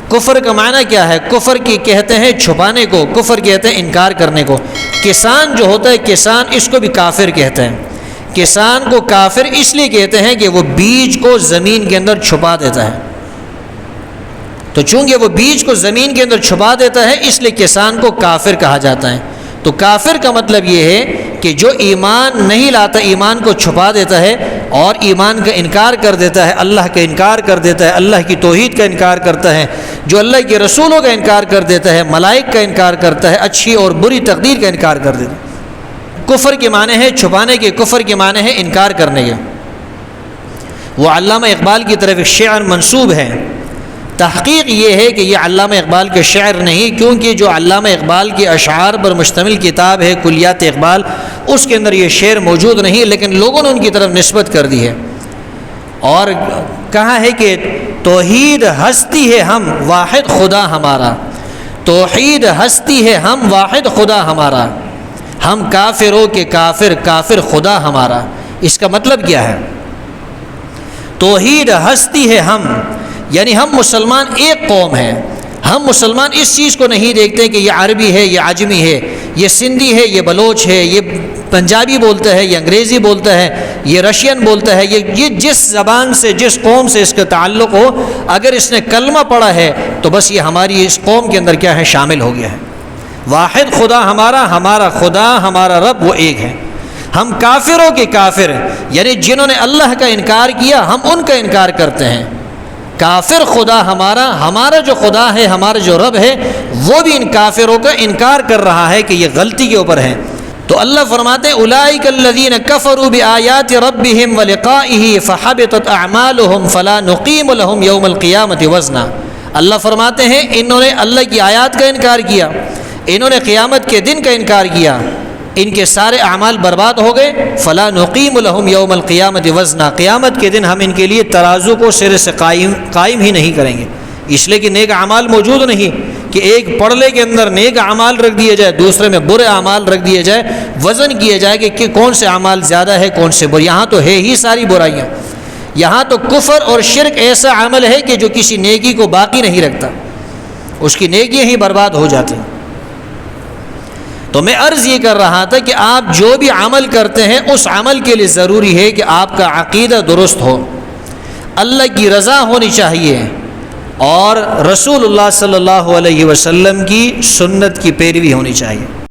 کفر کا معنی کیا ہے؟ کفر کی کہتے ہیں چھپانے کو، کفر کہتے ہیں انکار کرنے کو۔ کسان جو ہوتا ہے کسان، اس کو بھی کافر کہتے ہیں۔ کسان کو کافر اس لیے کہتے ہیں کہ وہ بیج کو زمین کے اندر چھپا دیتا ہے، تو چونکہ وہ بیج کو زمین کے اندر چھپا دیتا ہے اس لیے کسان کو کافر کہا جاتا ہے۔ تو کافر کا مطلب یہ ہے کہ جو ایمان نہیں لاتا، ایمان کو چھپا دیتا ہے اور ایمان کا انکار کر دیتا ہے، اللہ کا انکار کر دیتا ہے، اللہ کی توحید کا انکار کرتا ہے، جو اللہ کے رسولوں کا انکار کر دیتا ہے، ملائک کا انکار کرتا ہے، اچھی اور بری تقدیر کا انکار کر دیتا ہے۔ کفر کے معنی ہے چھپانے کے، کفر کے معنی ہے انکار کرنے کے۔ وہ علامہ اقبال کی طرف ایک شعر منسوب ہے، تحقیق یہ ہے کہ یہ علامہ اقبال کے شعر نہیں، کیونکہ جو علامہ اقبال کے اشعار پر مشتمل کتاب ہے کلیات اقبال، اس کے اندر یہ شعر موجود نہیں، لیکن لوگوں نے ان کی طرف نسبت کر دی ہے اور کہا ہے کہ توحید ہستی ہے ہم، واحد خدا ہمارا، توحید ہستی ہے ہم، واحد خدا ہمارا، ہم کافروں کے کافر، کافر خدا ہمارا۔ اس کا مطلب کیا ہے؟ توحید ہستی ہے ہم، یعنی ہم مسلمان ایک قوم ہیں۔ ہم مسلمان اس چیز کو نہیں دیکھتے کہ یہ عربی ہے، یہ عجمی ہے، یہ سندھی ہے، یہ بلوچ ہے، یہ پنجابی بولتا ہے، یہ انگریزی بولتا ہے، یہ رشین بولتا ہے، یہ جس زبان سے، جس قوم سے اس کا تعلق ہو، اگر اس نے کلمہ پڑھا ہے تو بس یہ ہماری اس قوم کے اندر کیا ہے؟ شامل ہو گیا ہے۔ واحد خدا ہمارا، ہمارا خدا، ہمارا رب وہ ایک ہے۔ ہم کافروں کے کافر، یعنی جنہوں نے اللہ کا انکار کیا ہم ان کا انکار کرتے ہیں۔ کافر خدا ہمارا، ہمارا جو خدا ہے، ہمارا جو رب ہے، وہ بھی ان کافروں کا انکار کر رہا ہے کہ یہ غلطی کے اوپر ہے۔ تو اللہ فرماتے ہیں اولئک الذین کفروا بآیات ربہم ولقائہ فحبطت اعمالہم فلا نقیم لہم یوم القیامۃ وزنا۔ اللہ فرماتے ہیں انہوں نے اللہ کی آیات کا انکار کیا، انہوں نے قیامت کے دن کا انکار کیا، ان کے سارے اعمال برباد ہو گئے۔ فلا نقیم لہم یوم القیامۃ وزنا، قیامت کے دن ہم ان کے لیے ترازو کو سرے سے قائم ہی نہیں کریں گے، اس لیے کہ نیک اعمال موجود نہیں کہ ایک پڑلے کے اندر نیک اعمال رکھ دیے جائے، دوسرے میں برے اعمال رکھ دیے جائے، وزن کیا جائے کہ کون سے اعمال زیادہ ہے کون سے برے۔ یہاں تو ہے ہی ساری برائیاں، یہاں تو کفر اور شرک ایسا عمل ہے کہ جو کسی نیکی کو باقی نہیں رکھتا، اس کی نیکیاں ہی برباد ہو جاتی ہیں۔ تو میں عرض یہ کر رہا تھا کہ آپ جو بھی عمل کرتے ہیں اس عمل کے لیے ضروری ہے کہ آپ کا عقیدہ درست ہو، اللہ کی رضا ہونی چاہیے اور رسول اللہ صلی اللہ علیہ وسلم کی سنت کی پیروی ہونی چاہیے۔